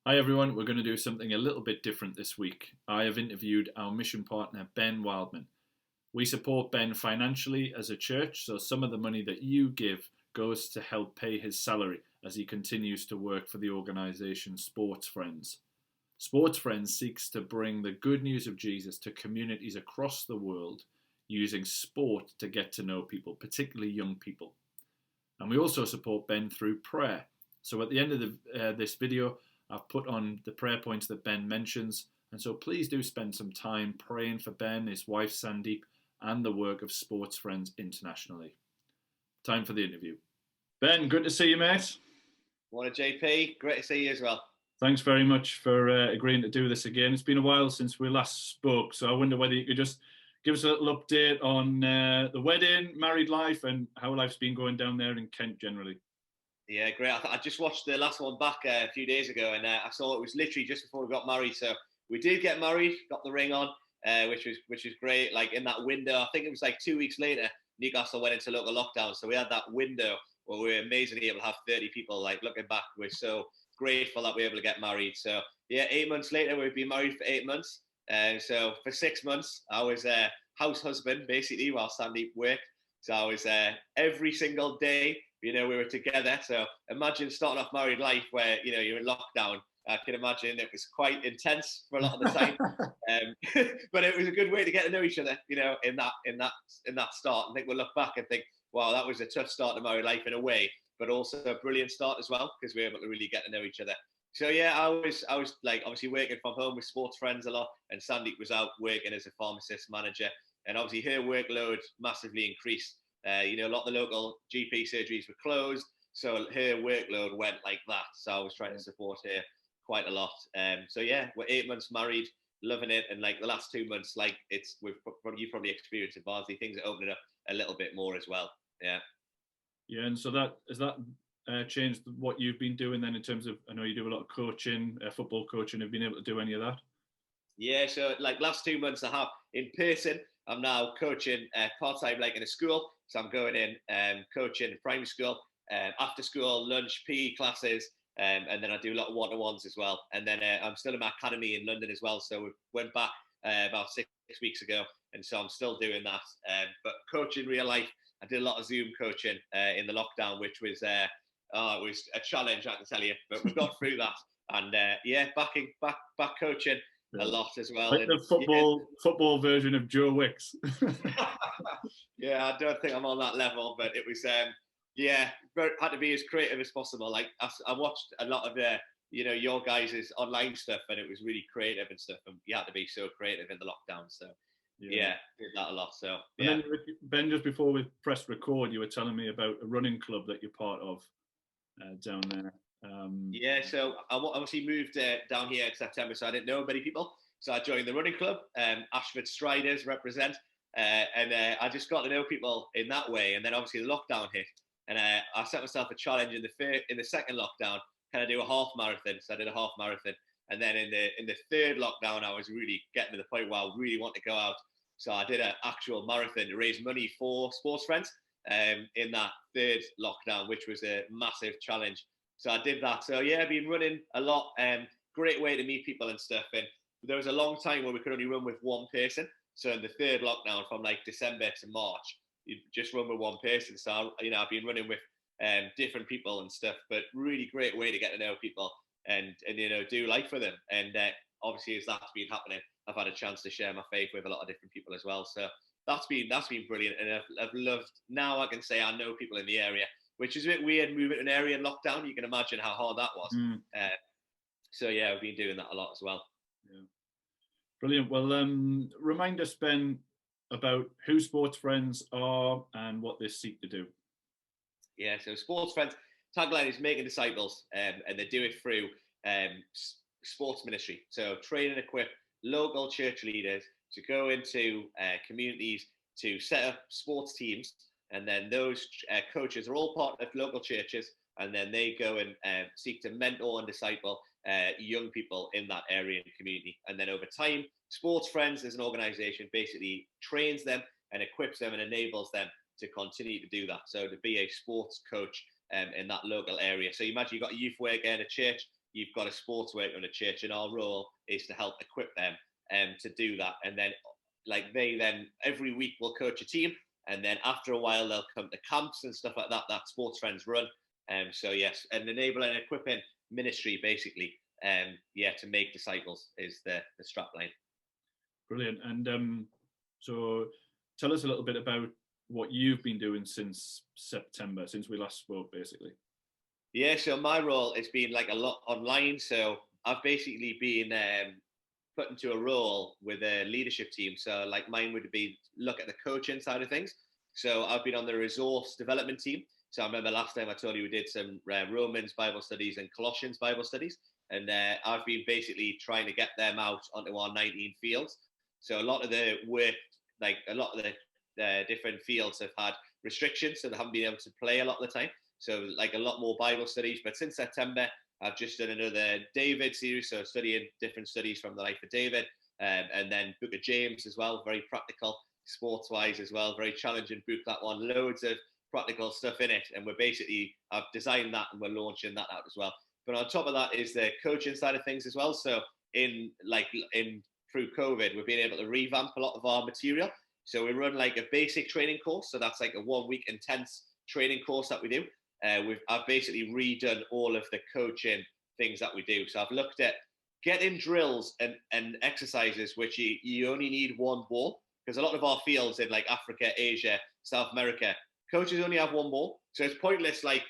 Hi everyone, we're going to do something a little bit different this week. I have interviewed our mission partner, Ben Wildman. We support Ben financially as a church, so some of the money that you give goes to help pay his salary as he continues to work for the organisation Sports Friends. Sports Friends seeks to bring the good news of Jesus to communities across the world using sport to get to know people, particularly young people. And we also support Ben through prayer. So at the end of this video, I've put on the prayer points that Ben mentions. And so please do spend some time praying for Ben, his wife Sandeep, and the work of Sports Friends internationally. Time for the interview. Ben, good to see you, mate. Morning, JP. Great to see you as well. Thanks very much for agreeing to do this again. It's been a while since we last spoke, so I wonder whether you could just give us a little update on the wedding, married life, and how life's been going down there in Kent generally. Yeah, great. I just watched the last one back a few days ago, and I saw it was literally just before we got married. So we did get married, got the ring on, which was great. Like in that window, I think it was like 2 weeks later, Newcastle went into local lockdown. So we had that window where we were amazingly able to have 30 people. Like looking back, we're so grateful that we were able to get married. So yeah, 8 months later, we've been married for 8 months. So for 6 months, I was house husband basically while Sandeep worked. So I was every single day, we were together. So imagine starting off married life where, you're in lockdown. I can imagine it was quite intense for a lot of the time. But it was a good way to get to know each other, in that start. I think we'll look back and think, wow, that was a tough start to married life in a way, but also a brilliant start as well, because we were able to really get to know each other. So yeah, I was like obviously working from home with Sports Friends a lot, and Sandeep was out working as a pharmacist manager. And obviously her workload massively increased. A lot of the local GP surgeries were closed, so her workload went like that. So I was trying to support her quite a lot. So yeah, we're 8 months married, loving it, and like the last 2 months, like you've probably experienced it, Barnsley. Things are opening up a little bit more as well. Yeah. Yeah, and so that has that changed what you've been doing then in terms of, I know you do a lot of coaching, football coaching. Have you been able to do any of that? Yeah, so like last 2 months I have in person. I'm now coaching part-time like in a school. So I'm going in coaching primary school, after school, lunch, PE classes, and then I do a lot of one-to-ones as well. And then I'm still in my academy in London as well. So we went back about 6 weeks ago. And so I'm still doing that. But coaching real life, I did a lot of Zoom coaching in the lockdown, which was it was a challenge, I can tell you. But we got through that. And yeah, back coaching a lot as well. Like the football version of Joe Wicks. Yeah, I don't think I'm on that level, but it was had to be as creative as possible. Like I watched a lot of your guys' online stuff, and it was really creative and stuff, and you had to be so creative in the lockdown. So yeah, did that a lot. So yeah. And then Ben, just before we pressed record, you were telling me about a running club that you're part of down there. Yeah, so I obviously moved down here in September, so I didn't know many people. So I joined the running club, Ashford Striders represent, and I just got to know people in that way. And then obviously the lockdown hit, and I set myself a challenge in the second lockdown. Can I do a half marathon? So I did a half marathon, and then in the third lockdown, I was really getting to the point where I really want to go out. So I did an actual marathon to raise money for Sports Friends in that third lockdown, which was a massive challenge. So I did that. So yeah, I've been running a lot. Great way to meet people and stuff. And there was a long time where we could only run with one person. So in the third lockdown, from like December to March, you just run with one person. So I've been running with different people and stuff. But really great way to get to know people and do life with them. And obviously, as that's been happening, I've had a chance to share my faith with a lot of different people as well. So that's been brilliant. And I've loved. Now I can say I know people in the area, which is a bit weird moving to an area in lockdown. You can imagine how hard that was. So yeah, I've been doing that a lot as well. Yeah. Brilliant. Well, remind us, Ben, about who Sports Friends are and what they seek to do. Yeah, so Sports Friends tagline is making disciples, and they do it through sports ministry. So train and equip local church leaders to go into communities to set up sports teams. And then those coaches are all part of local churches, and then they go and seek to mentor and disciple young people in that area and community. And then over time, Sports Friends as an organization basically trains them and equips them and enables them to continue to do that. So to be a sports coach in that local area. So you imagine you've got a youth worker in a church, you've got a sports worker in a church, and our role is to help equip them to do that. And then they then every week will coach a team, and then after a while they'll come to camps and stuff like that that Sports Friends run. So yes, an enabling and equipping ministry basically. To make disciples is the strapline. Brilliant. And so tell us a little bit about what you've been doing since September, since we last spoke, basically. Yeah, so my role has been like a lot online. So I've basically been put into a role with a leadership team. So like mine would be look at the coaching side of things. So I've been on the resource development team. So I remember last time I told you we did some Romans Bible studies and Colossians Bible studies. And I've been basically trying to get them out onto our 19 fields. So a lot of the work, like a lot of the different fields have had restrictions, so they haven't been able to play a lot of the time. So like a lot more Bible studies. But since September, I've just done another David series, so studying different studies from the life of David, and then Book of James as well, very practical, sports-wise as well, very challenging book, that one, loads of practical stuff in it. And I've designed that and we're launching that out as well. But on top of that is the coaching side of things as well. So through COVID, we've been able to revamp a lot of our material. So we run like a basic training course. So that's like a 1 week intense training course that we do. I've basically redone all of the coaching things that we do. So I've looked at getting drills and exercises which you only need one ball, because a lot of our fields in like Africa, Asia, South America, coaches only have one ball. So it's pointless like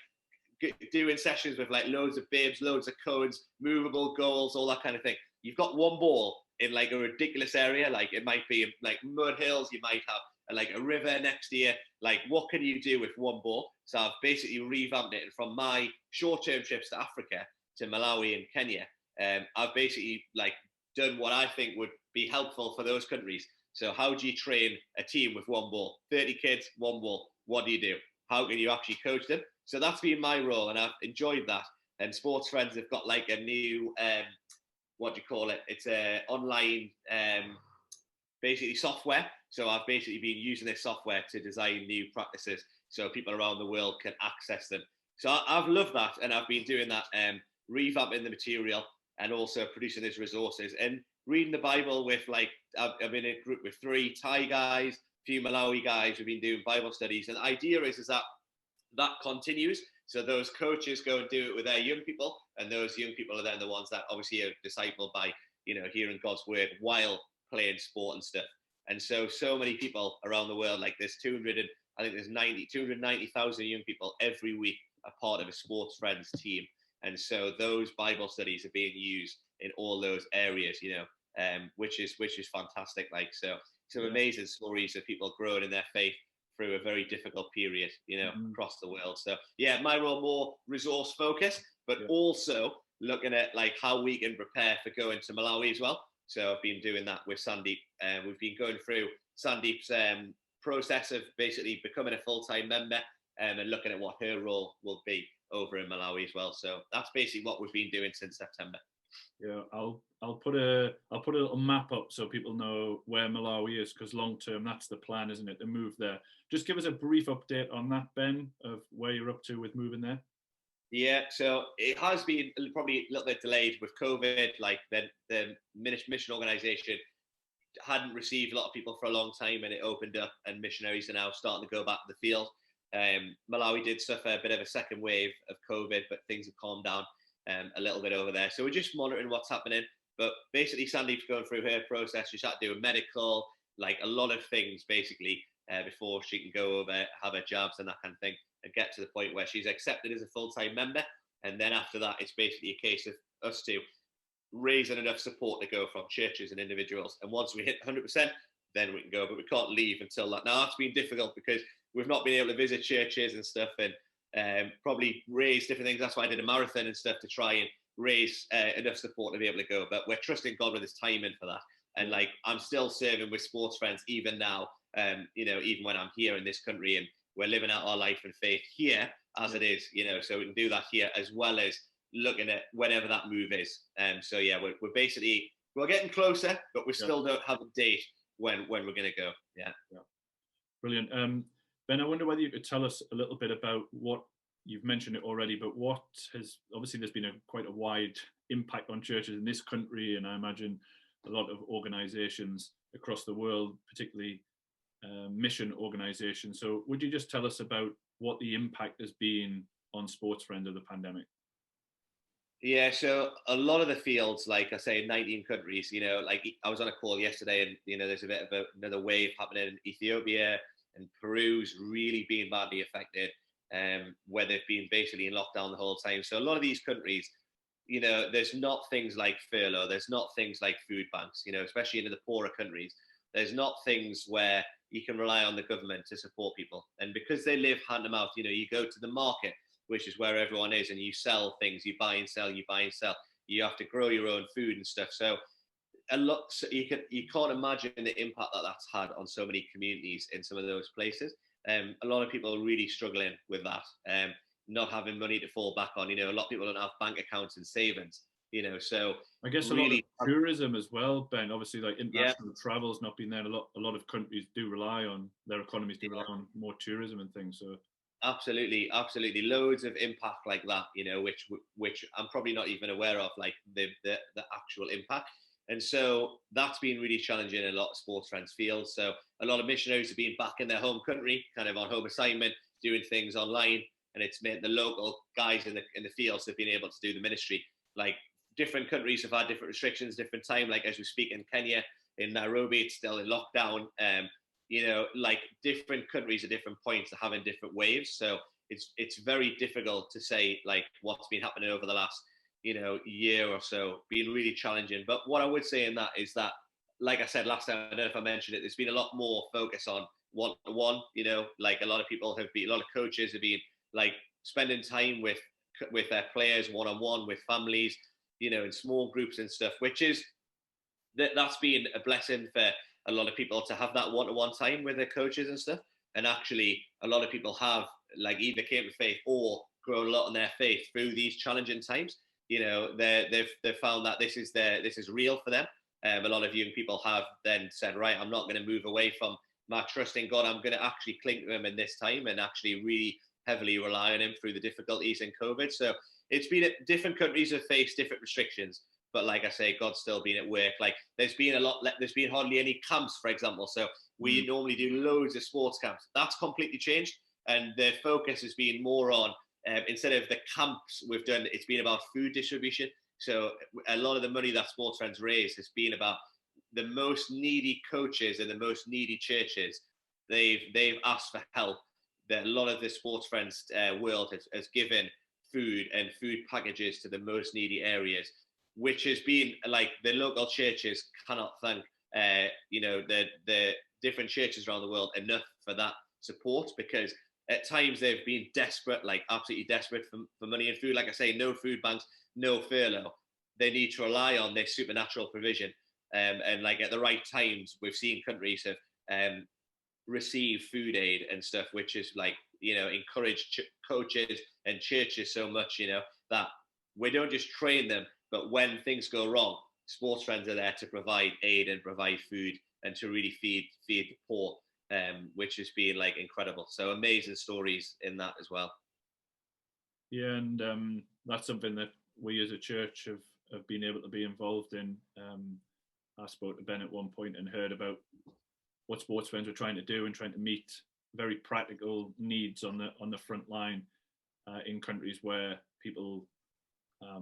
doing sessions with like loads of bibs, loads of cones, movable goals, all that kind of thing. You've got one ball in like a ridiculous area, like it might be like mud hills, you might have like a river next to you. Like, what can you do with one ball? So I've basically revamped it. And from my short-term trips to Africa, to Malawi and Kenya, I've basically like done what I think would be helpful for those countries. So how do you train a team with one ball? 30 kids, one ball. What do you do? How can you actually coach them? So that's been my role, and I've enjoyed that. And Sports Friends have got like a new, what do you call it? It's a online, basically software. So I've basically been using this software to design new practices so people around the world can access them. So I've loved that, and I've been doing that, revamping the material and also producing these resources and reading the Bible with like, I've been in a group with 3 Thai guys, a few Malawi guys. We've been doing Bible studies, and the idea is that continues. So those coaches go and do it with their young people, and those young people are then the ones that obviously are discipled by, hearing God's word while playing sport and stuff. And so many people around the world, like there's 290,000 young people every week are part of a Sports Friends team. And so those Bible studies are being used in all those areas, which is fantastic. Like, so some amazing stories of people growing in their faith through a very difficult period, across the world. So yeah, my role more resource focused, but also looking at like how we can prepare for going to Malawi as well. So I've been doing that with Sandeep. We've been going through Sandeep's process of basically becoming a full-time member, and looking at what her role will be over in Malawi as well. So that's basically what we've been doing since September. Yeah, I'll put a little map up so people know where Malawi is, because long term that's the plan, isn't it, to move there? Just give us a brief update on that, Ben, of where you're up to with moving there. Yeah, so it has been probably a little bit delayed with COVID. Like the mission organization hadn't received a lot of people for a long time, and it opened up, and missionaries are now starting to go back to the field. Malawi did suffer a bit of a second wave of COVID, but things have calmed down a little bit over there. So we're just monitoring what's happening. But basically, Sandeep's going through her process. She started doing medical, like a lot of things basically, before she can go over, have her jabs and that kind of thing, and get to the point where she's accepted as a full-time member. And then after that, it's basically a case of us two raising enough support to go from churches and individuals. And once we hit 100%, then we can go. But we can't leave until that. Now, that's been difficult because we've not been able to visit churches and stuff, and probably raise different things. That's why I did a marathon and stuff, to try and raise enough support to be able to go. But we're trusting God with his timing for that. And like, I'm still serving with Sports Friends even now, even when I'm here in this country, and we're living out our life and faith here as it is, so we can do that here as well as looking at whenever that move is. So yeah, we're getting closer, but we still don't have a date when we're going to go. Yeah. Brilliant. Ben, I wonder whether you could tell us a little bit about what you've mentioned it already, but what has obviously there's been quite a wide impact on churches in this country, and I imagine a lot of organisations across the world, particularly mission organisations. So, would you just tell us about what the impact has been on Sports Friends of the pandemic? Yeah, so a lot of the fields, like I say, 19 countries, like I was on a call yesterday and, there's a bit of another wave happening in Ethiopia, and Peru's really being badly affected, where they've been basically in lockdown the whole time. So a lot of these countries, there's not things like furlough, there's not things like food banks, especially in the poorer countries. There's not things where you can rely on the government to support people. And because they live hand to mouth, you go to the market, which is where everyone is, and you sell things, you buy and sell, you buy and sell. You have to grow your own food and stuff. So a lot, so you can't imagine the impact that that's had on so many communities in some of those places. A lot of people are really struggling with that, not having money to fall back on. A lot of people don't have bank accounts and savings. So I guess really, a lot of tourism as well, Ben. Obviously, like international yeah, travel's not been there. A lot of countries do rely on their economies do rely on more tourism and things. So absolutely, absolutely, loads of impact like that, which I'm probably not even aware of, like the actual impact. And so that's been really challenging in a lot of Sports Friends fields. So a lot of missionaries have been back in their home country, kind of on home assignment, doing things online, and it's made the local guys in the fields have been able to do the ministry. Like different countries have had different restrictions, different time. Like as we speak in Kenya, in Nairobi, it's still in lockdown. Like different countries at different points are having different waves. So it's very difficult to say like what's been happening over the last year or so, being really challenging. But what I would say in that is that, like I said last time, I don't know if I mentioned it, there's been a lot more focus on one-to-one. Like a lot of people have been, a lot of coaches have been like spending time with their players one-on-one, with families, in small groups and stuff, which is that's been a blessing for a lot of people to have that one-to-one time with their coaches and stuff. And actually, a lot of people have like either came to faith or grown a lot in their faith through these challenging times. They've found that this is real for them. A lot of young people have then said, right, I'm not going to move away from my trust in God. I'm going to actually cling to Him in this time and actually really heavily rely on Him through the difficulties in COVID. So it's been different countries have faced different restrictions. But like I say, God's still been at work. Like there's been hardly any camps, for example. So we normally do loads of sports camps. That's completely changed. And the focus has been more on, instead of the camps we've done, it's been about food distribution. So a lot of the money that Sports Friends raise has been about the most needy coaches and the most needy churches. They've asked for help. That a lot of the Sports Friends world has given food and food packages to the most needy areas, which has been like the local churches cannot thank the different churches around the world enough for that support, because at times they've been desperate, like absolutely desperate for money and food. Like I say, no food banks, no furlough. They need to rely on this supernatural provision. And like at the right times, we've seen countries have receive food aid and stuff, which is like, encourage coaches and churches so much, that we don't just train them, but when things go wrong, Sports Friends are there to provide aid and provide food and to really feed the poor, which has been like incredible. So amazing stories in that as well. yeah, and that's something that we as a church have been able to be involved in. I spoke to Ben at one point and heard about what Sports Friends were trying to do and trying to meet very practical needs on the front line in countries where people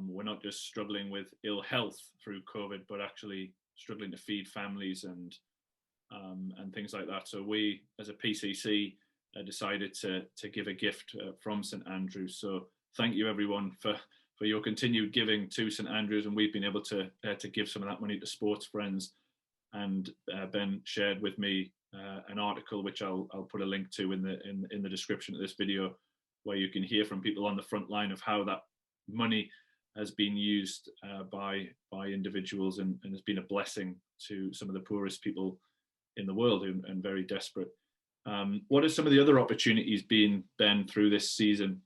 were not just struggling with ill health through COVID, but actually struggling to feed families and things like that. So we, as a PCC, decided to give a gift from St Andrews. So thank you everyone for your continued giving to St Andrews, and we've been able to give some of that money to Sports Friends. And Ben shared with me an article which I'll put a link to in the description of this video, where you can hear from people on the front line of how that money has been used by individuals and has been a blessing to some of the poorest people in the world and very desperate. What are some of the other opportunities been, Ben, through this season?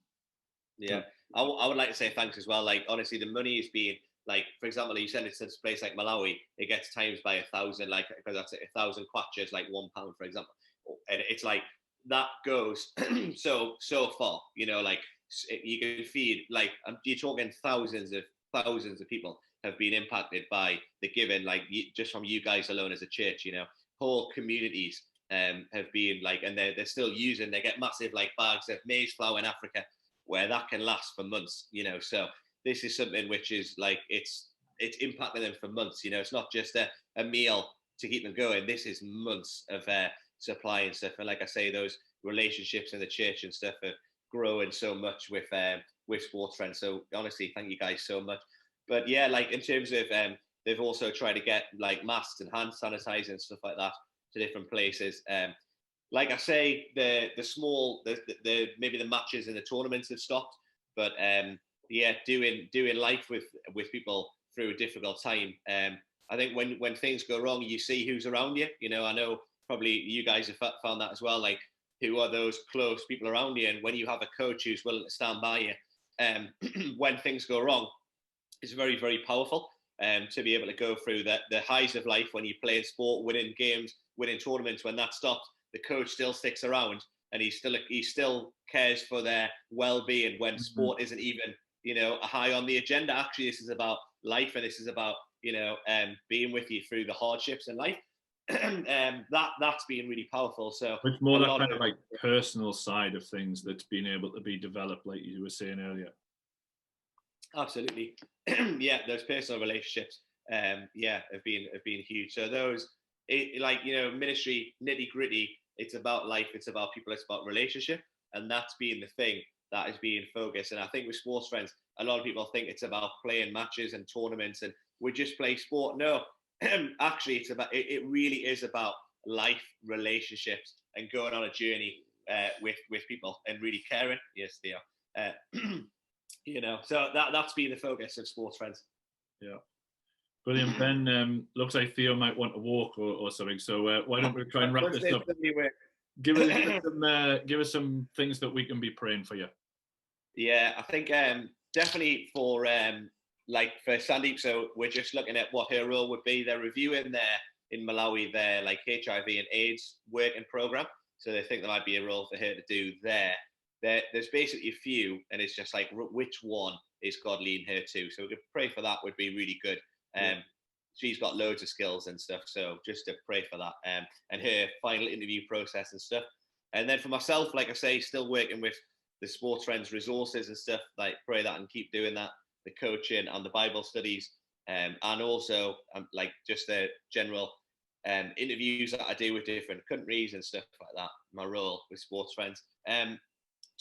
Yeah, I would like to say thanks as well. Like honestly, the money is being, like, for example, you send it to this place like Malawi, it gets times by 1,000, like, because that's 1,000 kwacha, like £1, for example. And it's like, that goes so far, like, you can feed, like, you're talking thousands of people have been impacted by the giving, like just from you guys alone as a church, whole communities have been like, and they're still using, they get massive like bags of maize flour in Africa where that can last for months, so this is something which is like, it's impacting them for months, it's not just a meal to keep them going. This is months of supply and stuff. And like I say, those relationships in the church and stuff are growing so much with Sports Friends. So honestly, thank you guys so much. But yeah, like in terms of they've also tried to get like masks and hand sanitizer and stuff like that to different places. Like I say, the maybe the matches and the tournaments have stopped, but yeah, doing life with people through a difficult time. I think when things go wrong, you see who's around you. I know probably you guys have found that as well. Like, who are those close people around you? And when you have a coach who's willing to stand by you, when things go wrong, it's very, very powerful. To be able to go through the highs of life when you play in sport, winning games, winning tournaments. When that stops, the coach still sticks around, and he still cares for their well-being when sport isn't even high on the agenda. Actually, this is about life, and this is about being with you through the hardships in life. That's been really powerful. So it's more that kind of like personal side of things that's been able to be developed, like you were saying earlier. Absolutely. Yeah, those personal relationships have been huge. So those, ministry, nitty gritty, it's about life, it's about people, it's about relationship, and that's been the thing that is being focused. And I think with Sports Friends, a lot of people think it's about playing matches and tournaments and we just play sport. No, actually, it really is about life, relationships, and going on a journey with people and really caring. Yes, they are. So that's been the focus of Sports Friends. Yeah. Brilliant. Ben, looks like Theo might want to walk or something. So why don't we try and wrap this up? Give us some things that we can be praying for you. Yeah, I think definitely for Sandeep. So we're just looking at what her role would be. They're reviewing in Malawi their like HIV and AIDS working program. So they think there might be a role for her to do there. There's basically a few, and it's just like which one is God leading her to. So we could pray for that would be really good. She's got loads of skills and stuff, so just to pray for that and her final interview process and stuff. And then for myself, like I say, still working with the Sports Friends resources and stuff, like pray that and keep doing that, the coaching and the Bible studies, and also like just the general interviews that I do with different countries and stuff like that, my role with Sports Friends. In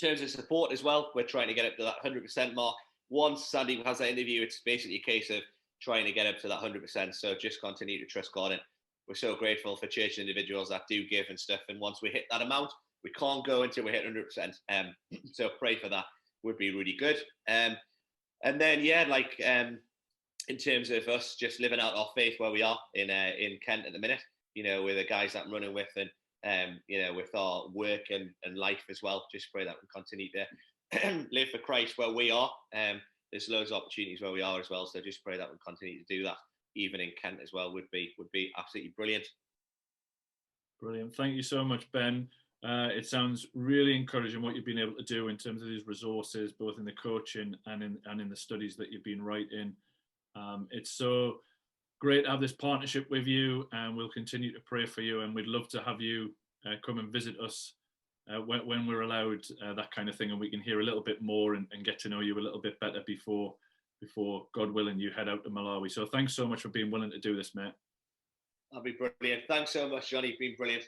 terms of support as well, we're trying to get up to that 100% mark. Once Sandy has that interview, it's basically a case of trying to get up to that 100%. So just continue to trust God. And we're so grateful for church individuals that do give and stuff. And once we hit that amount, we can't go until we hit 100%. So pray for that would be really good. And then, in terms of us just living out our faith where we are in Kent at the minute, with the guys that I'm running with and, with our work and life as well, just pray that we continue to live for Christ where we are. There's loads of opportunities where we are as well. So just pray that we continue to do that, even in Kent as well, would be absolutely brilliant. Brilliant. Thank you so much, Ben. It sounds really encouraging what you've been able to do in terms of these resources, both in the coaching and in the studies that you've been writing. It's so great to have this partnership with you, and we'll continue to pray for you. And we'd love to have you come and visit us when we're allowed, that kind of thing, and we can hear a little bit more and get to know you a little bit better before God willing you head out to Malawi. So thanks so much for being willing to do this, mate. That'll be brilliant. Thanks so much, Johnny. You've been brilliant.